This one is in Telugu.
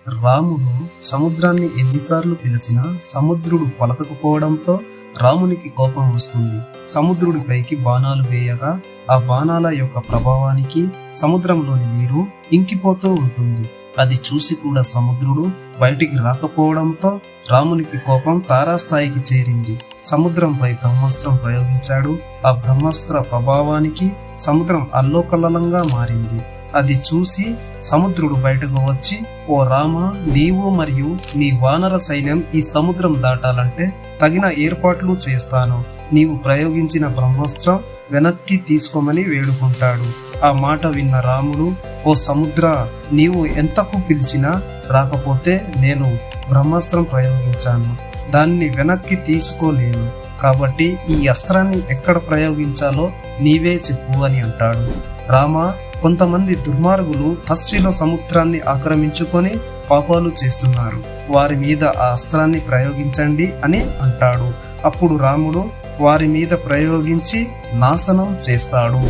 రాముడు సముద్రాన్ని ఎన్నిసార్లు పిలిచినా సముద్రుడు పలకకపోవడంతో రామునికి కోపం వస్తుంది. సముద్రుడిపైకి బాణాలు వేయగా ఆ బాణాల యొక్క ప్రభావానికి సముద్రంలోని నీరు ఇంకిపోతూ ఉంటుంది. అది చూసి కూడా సముద్రుడు బయటికి రాకపోవడంతో రామునికి కోపం తారాస్థాయికి చేరింది. సముద్రంపై బ్రహ్మాస్త్రం ప్రయోగించాడు. ఆ బ్రహ్మాస్త్ర ప్రభావానికి సముద్రం అల్లోకల్లంగా మారింది. అది చూసి సముద్రుడు బయటకు వచ్చి, ఓ రామ, నీవు మరియు నీ వానర సైన్యం ఈ సముద్రం దాటాలంటే తగిన ఏర్పాట్లు చేస్తాను. నీవు ప్రయోగించిన బ్రహ్మాస్త్రం వెనక్కి తీసుకోమని వేడుకుంటాడు. ఆ మాట విన్న రాముడు, ఓ సముద్ర, నీవు ఎంతకు పిలిచినా రాకపోతే నేను బ్రహ్మాస్త్రం ప్రయోగించాను, దాన్ని వెనక్కి తీసుకోలేను. కాబట్టి ఈ అస్త్రాన్ని ఎక్కడ ప్రయోగించాలో నీవే చెప్పు అని అంటాడు. రామ, కొంతమంది దుర్మార్గులు తస్విలో సముద్రాన్ని ఆక్రమించుకొని పాపాలు చేస్తున్నారు. వారి మీద ఆ అస్త్రాన్ని ప్రయోగించండి అని అంటాడు. అప్పుడు రాముడు వారి మీద ప్రయోగించి నాశనం చేస్తాడు.